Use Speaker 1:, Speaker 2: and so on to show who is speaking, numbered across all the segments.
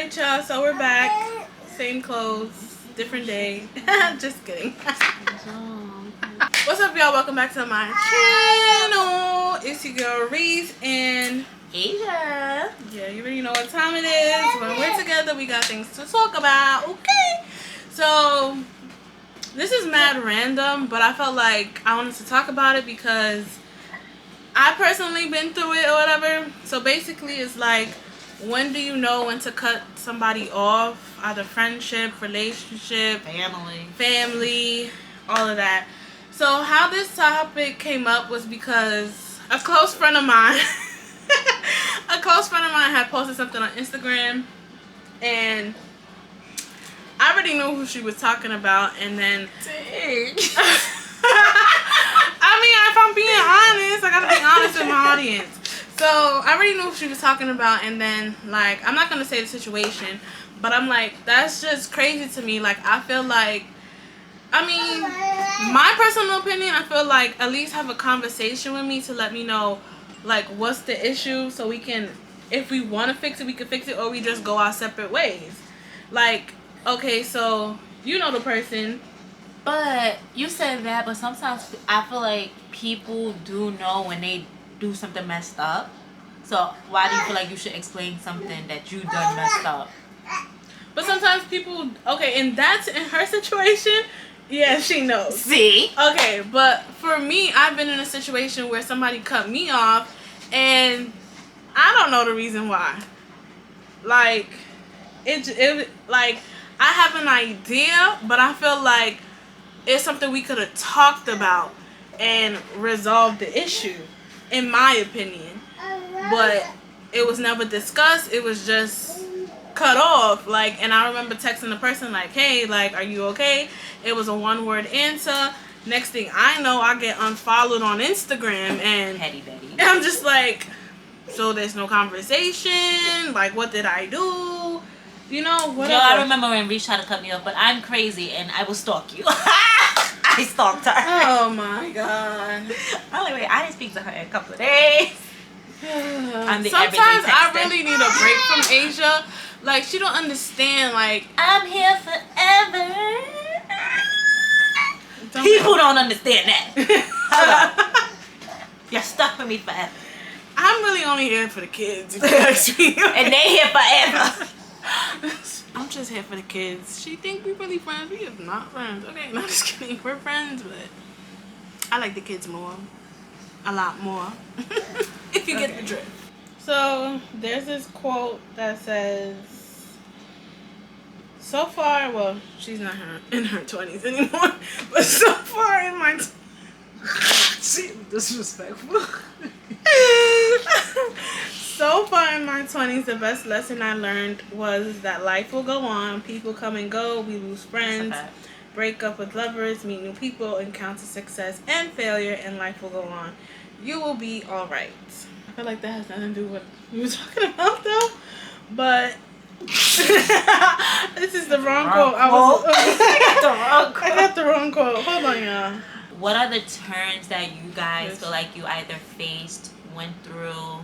Speaker 1: Alright, y'all, so we're back. Same clothes, different day. Just kidding. What's up, y'all? Welcome back to my channel. It's your girl Reese and
Speaker 2: Asia.
Speaker 1: Yeah, you already know what time it is. When we're together, we got things to talk about. Okay. So, this is mad random, but I felt like I wanted to talk about it because I personally been through it or whatever. So basically, it's like, when do you know when to cut somebody off? Either friendship, relationship, family, all of that. So how this topic came up was because a close friend of mine, had posted something on Instagram, and I already knew who she was talking about, and then
Speaker 2: Dang.
Speaker 1: I mean, if I'm being honest, I gotta be honest with my audience. So I already knew who she was talking about, and then like, I'm not gonna say the situation, but I'm like, that's just crazy to me. Like, I feel like, I mean, my personal opinion, I feel like at least have a conversation with me to let me know like what's the issue, so we can, if we want to fix it, we can fix it, or we just go our separate ways. Like, okay, so you know the person.
Speaker 2: But you said that, but sometimes I feel like people do know when they do something messed up. So why do you feel like you should explain something that you done messed up?
Speaker 1: But sometimes people, okay, and that's in her situation. Yeah, she knows.
Speaker 2: See?
Speaker 1: Okay, but for me, I've been in a situation where somebody cut me off, and I don't know the reason why. Like, it like, I have an idea, but I feel like it's something we could have talked about and resolved the issue, in my opinion. But it was never discussed. It was just cut off. Like, and I remember texting the person like, hey, like, are you okay? It was a one-word answer. Next thing I know, I get unfollowed on Instagram, and
Speaker 2: Petty Betty.
Speaker 1: I'm just like, so there's no conversation? Like, what did I do? You know, whatever.
Speaker 2: No, I remember when Reese tried to cut me off, but I'm crazy and I will stalk you. I stalked her.
Speaker 1: Oh my god.
Speaker 2: I'm like, wait, I didn't speak to her in a couple of days.
Speaker 1: Sometimes I really need a break from Asia. Like, she don't understand, like,
Speaker 2: I'm here forever. People don't understand that. You're stuck with me forever.
Speaker 1: I'm really only here for the kids, if you ask me.
Speaker 2: And they here forever.
Speaker 1: I'm just here for the kids. She think we really friends. We are not friends. Okay, not just kidding. We're friends, but I like the kids more. A lot more. If you get the drift. So, there's this quote that says, so far, well, she's not in her 20s anymore, but so far in my...
Speaker 3: She disrespectful.
Speaker 1: So far in my 20s, the best lesson I learned was that life will go on. People come and go. We lose friends. Break up with lovers. Meet new people. Encounter success and failure. And life will go on. You will be alright. I feel like that has nothing to do with what we were talking about, though. But this is the wrong quote. I got the wrong quote. Hold on, y'all.
Speaker 2: What are the turns that you guys feel like you either faced, went through,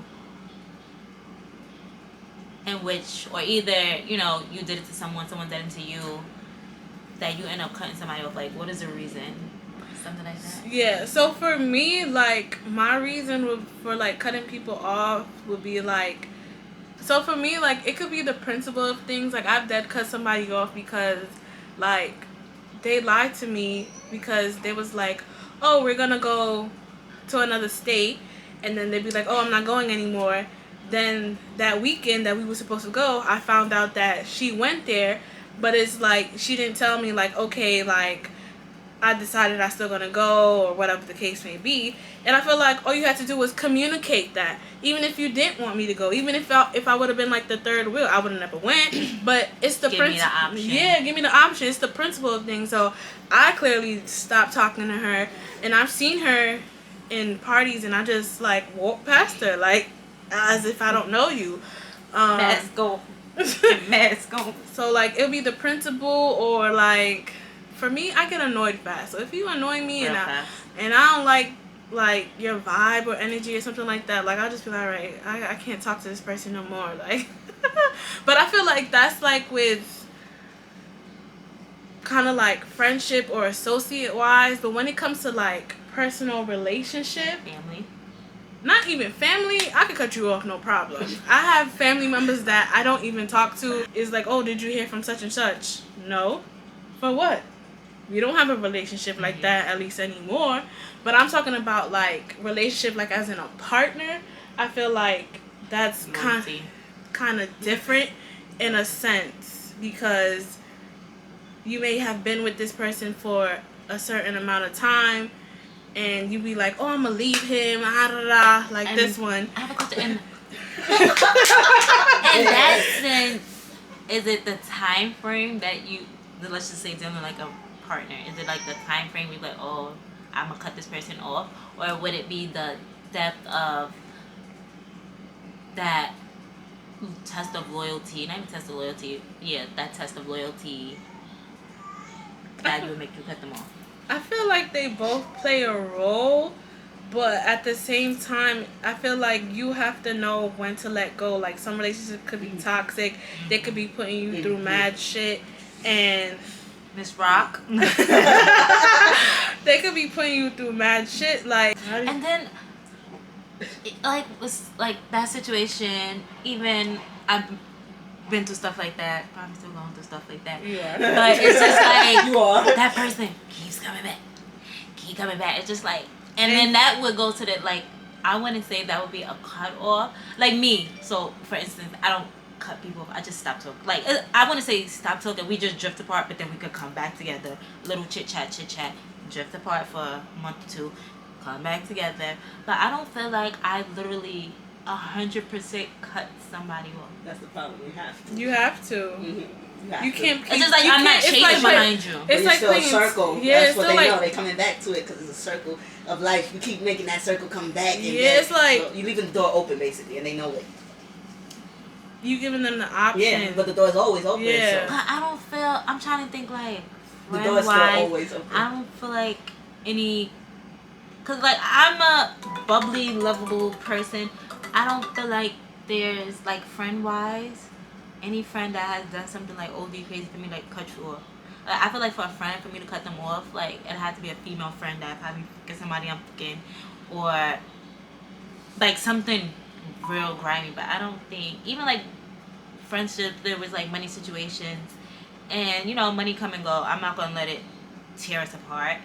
Speaker 2: in which, or either, you know, you did it to someone did it to you, that you end up cutting somebody off? Like, what is the reason? Something like that?
Speaker 1: Yeah, so for me, like, my reason for, like, cutting people off would be, like, so for me, like, it could be the principle of things. Like, I've dead cut somebody off because, like, they lied to me because they was like, oh, we're gonna go to another state, and then they'd be like, oh, I'm not going anymore. Then that weekend that we were supposed to go, I found out that she went there, but it's like, she didn't tell me, like, okay, like, I decided I'm still gonna go, or whatever the case may be. And I feel like all you had to do was communicate that. Even if you didn't want me to go, even if I would have been like the third wheel, I would have never went. But it's the
Speaker 2: Give me the option.
Speaker 1: Yeah, give me the option. It's the principle of things. So I clearly stopped talking to her, and I've seen her in parties, and I just like walk past her like as if I don't know you.
Speaker 2: Let's go. Let's go.
Speaker 1: So like, it'll be the principle, or like, for me, I get annoyed fast. So if you annoy me and I don't like like your vibe or energy or something like that, like I'll just be like, all right, I can't talk to this person no more. Like, but I feel like that's like with kind of like friendship or associate wise. But when it comes to like personal relationship,
Speaker 2: Family.
Speaker 1: not even family, I could cut you off no problem. I have family members that I don't even talk to. It's like, oh, did you hear from such and such? No. For what? We don't have a relationship like that, at least anymore. But I'm talking about like relationship like as in a partner. I feel like that's kind of different in a sense, because you may have been with this person for a certain amount of time, and you be like, oh, I'm gonna leave him, like
Speaker 2: And
Speaker 1: this one.
Speaker 2: I have a question. In that sense, is it the time frame that you, let's just say dealing like a partner, is it like the time frame where you're like, oh, I'm gonna cut this person off, or would it be the depth of that test of loyalty, not even test of loyalty, yeah, that test of loyalty that you would make you cut them off?
Speaker 1: I feel like they both play a role, but at the same time, I feel like you have to know when to let go. Like some relationships could be toxic, they could be putting you through mad shit, and
Speaker 2: Miss Rock.
Speaker 1: they could be putting you through mad shit. Like,
Speaker 2: And then, like, was like that situation. Even I've been through stuff like that. Probably still going through stuff like that.
Speaker 1: yeah,
Speaker 2: But it's just like
Speaker 3: You are.
Speaker 2: that person keeps coming back, keep coming back. It's just like, and then that would go to the like. I wouldn't say that would be a cut off. Like me. So for instance, I don't cut people off. I just stop talking. Like I wouldn't say stop talking. We just drift apart, but then we could come back together. Little chit chat, drift apart for a month or two, come back together. But I don't feel like I literally 100% cut somebody off.
Speaker 3: That's the problem. You have to.
Speaker 1: you have to.
Speaker 3: Mm-hmm.
Speaker 1: You can't.
Speaker 2: It's just like
Speaker 1: you
Speaker 2: I'm not
Speaker 1: can't- it's
Speaker 2: chasing
Speaker 1: like
Speaker 2: behind you.
Speaker 3: But
Speaker 1: It's
Speaker 3: it's
Speaker 1: like
Speaker 3: still a
Speaker 1: playing
Speaker 3: circle.
Speaker 1: Yeah,
Speaker 3: That's
Speaker 1: it's
Speaker 3: what
Speaker 1: still
Speaker 3: they
Speaker 1: like
Speaker 3: know. They're coming back to it because it's a circle of life. You keep making that circle come back. And
Speaker 1: Yeah, it's like
Speaker 3: so you leaving the door open basically, and they know it.
Speaker 1: you giving them the option.
Speaker 3: Yeah, but the door is always open.
Speaker 1: Yeah.
Speaker 3: So
Speaker 2: But I don't feel. I'm trying to think like
Speaker 3: the door is still
Speaker 2: friend-wise,
Speaker 3: always open.
Speaker 2: I don't feel like any. Cause like I'm a bubbly, lovable person. I don't feel like there's like friend-wise, any friend that has done something like OD crazy for me, like cut you off. Like, I feel like for a friend, for me to cut them off, like it had to be a female friend that probably get somebody I'm fucking, or like something real grimy. But I don't think even like friendship, there was like money situations, and you know money come and go. I'm not gonna let it tear us apart.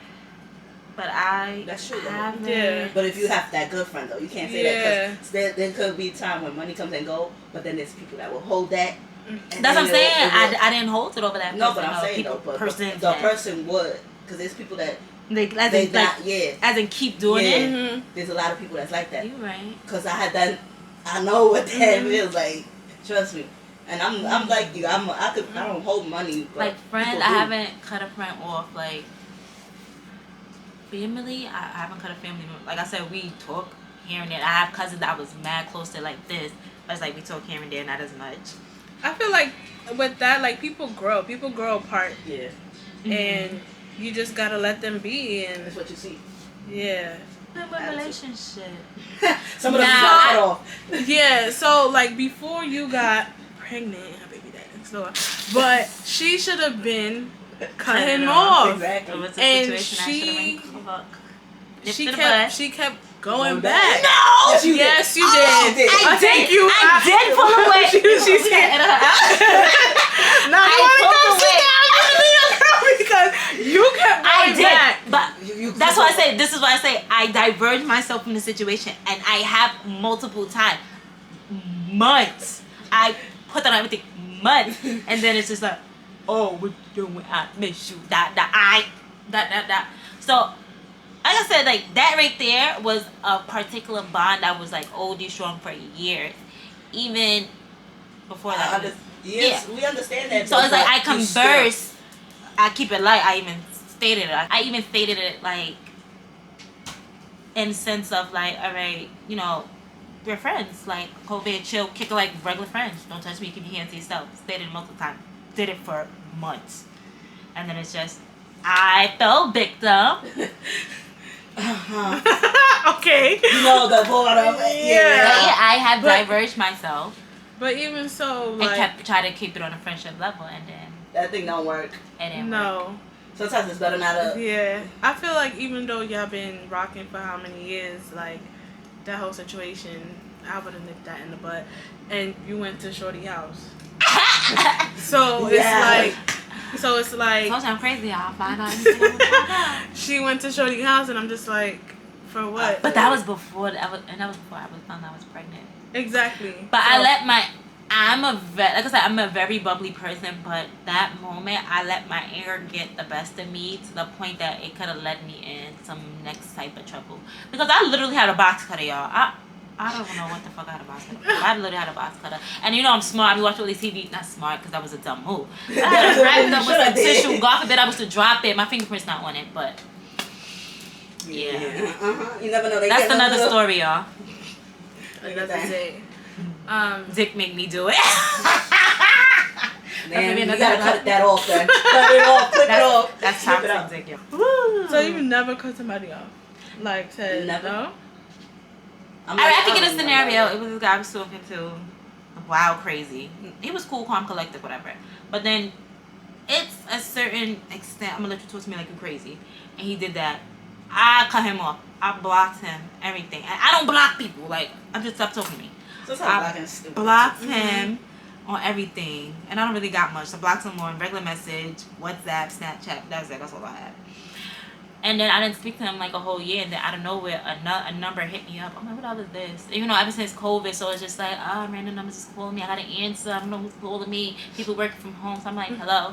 Speaker 2: But
Speaker 3: That's true, though.
Speaker 2: haven't.
Speaker 1: Yeah.
Speaker 3: But if you have that good friend though, you can't say
Speaker 1: Yeah.
Speaker 3: that because there could be a time when money comes and go, but then there's people that will hold that. and
Speaker 2: That's what
Speaker 3: then
Speaker 2: I'm saying.
Speaker 3: it will-
Speaker 2: I didn't hold it over that.
Speaker 3: No,
Speaker 2: person,
Speaker 3: but I'm
Speaker 2: or
Speaker 3: saying
Speaker 2: people,
Speaker 3: though, but
Speaker 2: person
Speaker 3: the person would, because there's people that
Speaker 2: as
Speaker 3: they
Speaker 2: in,
Speaker 3: not,
Speaker 2: like,
Speaker 3: yeah.
Speaker 2: as in keep doing
Speaker 3: Yeah.
Speaker 2: it.
Speaker 1: Mm-hmm.
Speaker 3: There's a lot of people that's like that.
Speaker 2: You right.
Speaker 3: Cause I had done, I know what that feels like. Trust me. And I'm like you. I don't hold money. But
Speaker 2: Like friend,
Speaker 3: people
Speaker 2: I
Speaker 3: do.
Speaker 2: haven't cut a friend off. Like family, I haven't cut a family member. Like I said, we talk here and there. I have cousins that I was mad close to like this, but it's like we talk here and there, not as much.
Speaker 1: I feel like with that, like people grow apart,
Speaker 3: Yeah,
Speaker 1: and you just gotta let them be, and
Speaker 3: that's what you see.
Speaker 1: yeah.
Speaker 2: But what relationship?
Speaker 3: Some of them
Speaker 2: Nah,
Speaker 3: got
Speaker 2: I-
Speaker 3: cut off.
Speaker 1: Yeah, so like before you got pregnant, her baby daddy next door, but she should have been cut him off.
Speaker 3: Exactly.
Speaker 2: It was a
Speaker 1: And
Speaker 2: situation I should have been fuck. Nipped
Speaker 1: She
Speaker 2: in the
Speaker 1: kept
Speaker 2: butt.
Speaker 1: she kept going
Speaker 3: Going
Speaker 1: back.
Speaker 3: back. No! Yes, you did.
Speaker 1: Yes, you
Speaker 3: Oh,
Speaker 1: did.
Speaker 3: she did.
Speaker 1: I thank you.
Speaker 2: I did pull away.
Speaker 1: She said, "Now you want to
Speaker 2: pulled
Speaker 1: come sit
Speaker 2: away.
Speaker 1: down with me, girl, because you kept
Speaker 2: I
Speaker 1: going
Speaker 2: did,
Speaker 1: back."
Speaker 2: but
Speaker 3: You
Speaker 2: that's why I say this is why I say I diverged myself from the situation, and I have multiple times, months. I put on everything months, and then it's just like, oh, we're doing. I miss you. That. So. Like I said, like that right there was a particular bond that was like OD strong for years, even before that.
Speaker 3: Yes, we understand that.
Speaker 2: So it's like I
Speaker 3: but you still-
Speaker 2: converse. I keep it light. I even stated it. I even stated it like in sense of like, all right, you know, we're friends. Like COVID, chill, kick it like regular friends. Don't touch me. Keep your hands to yourself. Stated it multiple times. Did it for months, and then it's just I fell victim.
Speaker 1: Okay.
Speaker 3: You know the border.
Speaker 1: Yeah.
Speaker 2: I have
Speaker 1: But-
Speaker 2: diverged myself
Speaker 1: But even so,
Speaker 2: and
Speaker 1: like,
Speaker 2: try to keep it on a friendship level, and then
Speaker 3: That thing don't work.
Speaker 2: it didn't work.
Speaker 1: no.
Speaker 3: Sometimes it's better not to.
Speaker 1: Yeah. I feel like even though y'all been rocking for how many years, like, that whole situation, I would have nipped that in the butt. And you went to Shorty house. So
Speaker 3: Yeah.
Speaker 1: it's like
Speaker 2: Told you I'm crazy. I'll find out anything I want to find out.
Speaker 1: she went to Shorty house, and I'm just like, for what?
Speaker 2: But that was before I was found I was pregnant.
Speaker 1: Exactly.
Speaker 2: But
Speaker 1: So-
Speaker 2: like I said, I'm a very bubbly person, but that moment I let my anger get the best of me to the point that it could have led me in some next type of trouble. Because I literally had a box cutter, y'all. I don't know what the fuck I had a box cutter. I literally had a box cutter. And you know I'm smart. I be watching all these TV. Not smart, because that was a dumb move. I had to wrap it up with some tissue. God forbid I was to drop it. My fingerprint's not on it, but yeah.
Speaker 3: You never know.
Speaker 2: That's another story, y'all.
Speaker 1: Another day.
Speaker 2: Dick made me do it.
Speaker 3: Man, you
Speaker 2: another
Speaker 3: gotta
Speaker 2: one.
Speaker 3: cut that off then. Cut it off. Clip it off.
Speaker 2: That's
Speaker 3: Clip it
Speaker 2: toxic
Speaker 3: off.
Speaker 2: dick, y'all.
Speaker 1: So you never cut somebody off? Like, said
Speaker 3: Never.
Speaker 1: no?
Speaker 3: I'm
Speaker 2: I
Speaker 3: like,
Speaker 2: have to get a
Speaker 3: oh,
Speaker 2: scenario.
Speaker 3: no.
Speaker 2: It was this guy I was talking to. Wow, crazy. He was cool, calm, collected, whatever. But then it's a certain extent. I'm gonna let you talk to me like you're crazy. And he did that. I cut him off. I blocked him. Everything. And I don't block people. Like, I'm just stop talking to me.
Speaker 3: Sometimes blocking is stupid.
Speaker 2: Blocked him on everything. And I don't really got much. So I blocked him on regular message, WhatsApp, Snapchat. That's it. That's all I had. And then I didn't speak to him like a whole year, and then out of nowhere, a number hit me up. I'm like, what the hell is this? And, you know, ever since COVID, so it's just like, random numbers just calling me. I gotta answer. I don't know who's calling me. People working from home, so I'm like, hello.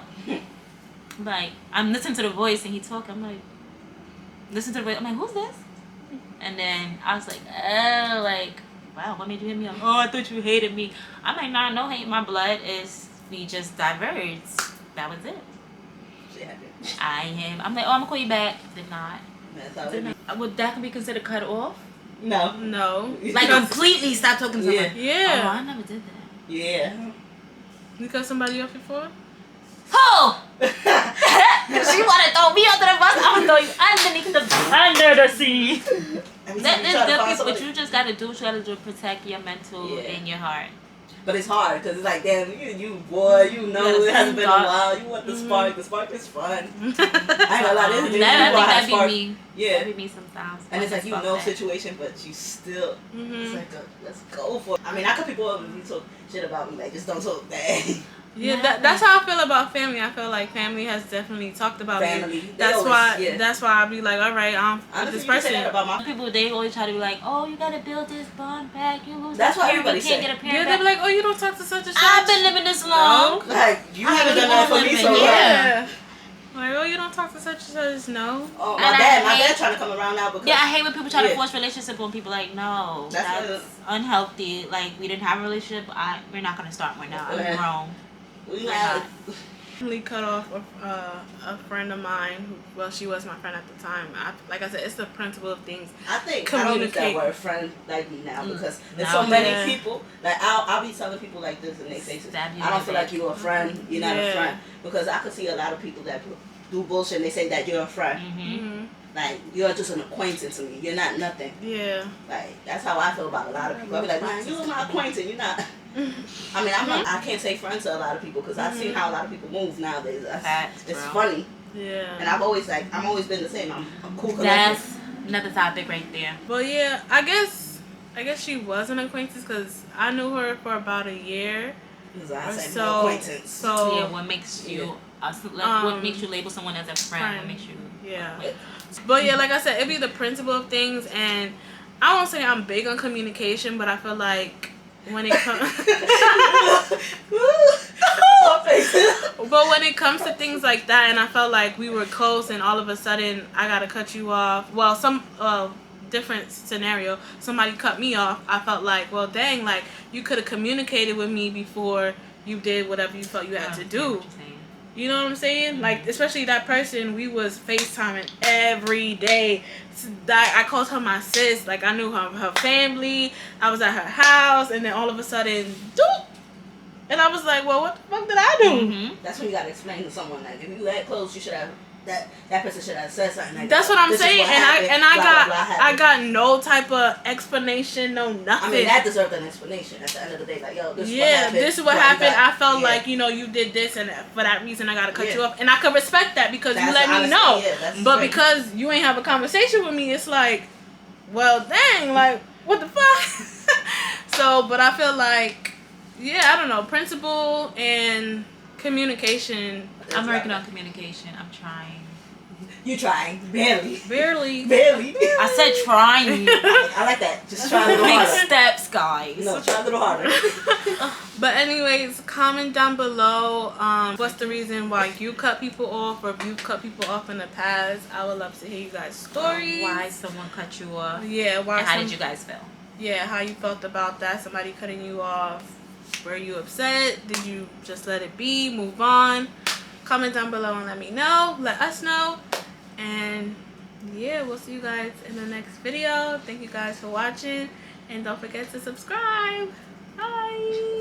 Speaker 2: Like, I'm listening to the voice, and he talking. I'm like, listen to the voice. I'm like, who's this? And then I was like, oh, like, wow, what made you hit me up? Oh, I thought you hated me. I'm like, nah, no hate. My blood is, we just diverged. That was it. I'm like, oh, I'm gonna call you back. Did not.
Speaker 3: That's how it be.
Speaker 2: Would that be considered cut off?
Speaker 3: No.
Speaker 1: No.
Speaker 2: Like completely stop talking to someone?
Speaker 1: Yeah.
Speaker 2: Oh, I never did that.
Speaker 3: Yeah.
Speaker 1: You cut somebody off before?
Speaker 2: Oh! She wanna throw me under the bus? I'm gonna throw you under the sea. What you just gotta do, protect your mental and your heart.
Speaker 3: But it's hard because it's like, damn, you boy, you know it hasn't been a while. You want the spark. The spark is fun. I ain't gonna lie, this dude,
Speaker 2: I think that'd
Speaker 3: spark.
Speaker 2: be me.
Speaker 3: Yeah.
Speaker 2: That'd be me sometimes.
Speaker 3: And it's like, you know situation, but you still, it's like, let's go for it. I mean, I cut people up if you talk shit about me. Like, just don't talk bad.
Speaker 1: Yeah, that's how I feel about family. I feel like family has definitely talked about
Speaker 3: Family.
Speaker 1: me.
Speaker 3: They always,
Speaker 1: That's why I be like, all right, I'm
Speaker 3: Honestly,
Speaker 1: this
Speaker 3: you can say
Speaker 1: person.
Speaker 3: that about my
Speaker 2: People, they always try to be like, oh, you gotta build this bond back. You lose
Speaker 3: That's
Speaker 2: that
Speaker 3: what
Speaker 2: parent,
Speaker 3: everybody
Speaker 2: you can't
Speaker 3: say.
Speaker 2: get a parent
Speaker 1: Yeah, they
Speaker 2: back.
Speaker 1: be like, oh, you don't talk to such and such.
Speaker 2: I've been living this long.
Speaker 3: Like, you
Speaker 2: I
Speaker 3: haven't done
Speaker 2: keep
Speaker 3: that
Speaker 2: on
Speaker 3: for me
Speaker 2: living,
Speaker 3: so long.
Speaker 1: Yeah. Like, oh, you don't talk to such and such. No.
Speaker 3: Oh,
Speaker 2: And
Speaker 3: my
Speaker 2: I
Speaker 3: dad
Speaker 2: hate-
Speaker 3: trying to come around now because
Speaker 2: Yeah, I hate when people try to
Speaker 3: Yeah.
Speaker 2: force relationship on people. Like, no,
Speaker 3: That's
Speaker 2: that's unhealthy. Like, we didn't have a relationship. We're not gonna start one now. I'm
Speaker 3: Yeah.
Speaker 2: grown.
Speaker 3: we
Speaker 2: Why
Speaker 3: had,
Speaker 1: Recently cut off a friend of mine. Well, she was my friend at the time. Like I said, it's the principle of things.
Speaker 3: I think I don't use that
Speaker 1: Communicate.
Speaker 3: word friend like me now because there's
Speaker 2: No.
Speaker 3: so many
Speaker 1: Yeah.
Speaker 3: people. Like I'll be telling people like this in their faces.
Speaker 2: Stab you
Speaker 3: I don't
Speaker 2: in
Speaker 3: feel
Speaker 2: the
Speaker 3: like you're a friend. You're not a
Speaker 1: Yeah.
Speaker 3: friend because I could see a lot of people that do bullshit and they say that you're a friend.
Speaker 2: Mm-hmm.
Speaker 3: Like you're just an acquaintance to me. You're not nothing.
Speaker 1: Yeah.
Speaker 3: Like that's how I feel about a lot of people. I be like, man, you're my acquaintance. You're not. I mean, I'm not. I can't say friends to a lot of people because I've seen how a lot of people move nowadays.
Speaker 2: Facts,
Speaker 3: It's
Speaker 2: bro.
Speaker 3: funny,
Speaker 1: Yeah.
Speaker 3: and I'm always been the same. I'm cool. Collected.
Speaker 2: That's another topic right there.
Speaker 1: But yeah, I guess she was an acquaintance because I knew her for about a year.
Speaker 3: Because I
Speaker 1: Or
Speaker 3: said
Speaker 1: so.
Speaker 3: no acquaintance.
Speaker 1: So
Speaker 2: Yeah, what makes you
Speaker 1: Um,
Speaker 2: what makes you label someone as a friend? What makes you
Speaker 1: yeah. But yeah, like I said, it'd be the principle of things, and I won't say I'm big on communication, but I feel like when it comes, but when it comes to things like that, and I felt like we were close, and all of a sudden I gotta cut you off. Well, some different scenario, somebody cut me off. I felt like, well, dang, like you could have communicated with me before you did whatever you felt you had to do. You know what I'm saying? Like, especially that person, we was FaceTiming every day. I called her my sis. Like, I knew her family. I was at her house, and then all of a sudden, doop! And I was like, well, what the fuck did I do?
Speaker 2: Mm-hmm.
Speaker 3: That's when you gotta explain to someone. Like, if you that close, you should have that person should have said something like
Speaker 1: that's
Speaker 3: that.
Speaker 1: what I'm
Speaker 3: This is
Speaker 1: saying,
Speaker 3: what
Speaker 1: and
Speaker 3: happened,
Speaker 1: I
Speaker 3: blah,
Speaker 1: got
Speaker 3: blah, blah,
Speaker 1: I
Speaker 3: happened.
Speaker 1: got no type of explanation, no nothing.
Speaker 3: I mean, that deserved an explanation at the end of the day. Like, yo, this is what
Speaker 1: yeah,
Speaker 3: happened.
Speaker 1: this is what happened. I felt
Speaker 3: yeah.
Speaker 1: like, you know, you did this, and for that reason, I gotta cut
Speaker 3: Yeah.
Speaker 1: you off, and I could respect that because
Speaker 3: That's
Speaker 1: you let me
Speaker 3: honestly,
Speaker 1: know.
Speaker 3: yeah, that's
Speaker 1: But
Speaker 3: great.
Speaker 1: because you ain't have a conversation with me, it's like, well, dang, like, what the fuck? So, but I feel like, yeah, I don't know, principle and communication.
Speaker 2: I'm working on communication. I'm trying.
Speaker 3: You trying. Barely.
Speaker 1: Barely.
Speaker 2: I said trying.
Speaker 3: I like that. Just try a little
Speaker 2: Big
Speaker 3: harder.
Speaker 2: steps, guys.
Speaker 3: No, try a little harder.
Speaker 1: But anyways, comment down below what's the reason why you cut people off, or if you cut people off in the past. I would love to hear you guys' stories.
Speaker 2: Why someone cut you off?
Speaker 1: Yeah, why?
Speaker 2: And how did you guys feel?
Speaker 1: Yeah, how you felt about that? Somebody cutting you off. Were you upset? Did you just let it be? Move on? Comment down below and let me know. Let us know. And yeah, we'll see you guys in the next video. Thank you guys for watching. And don't forget to subscribe. Bye.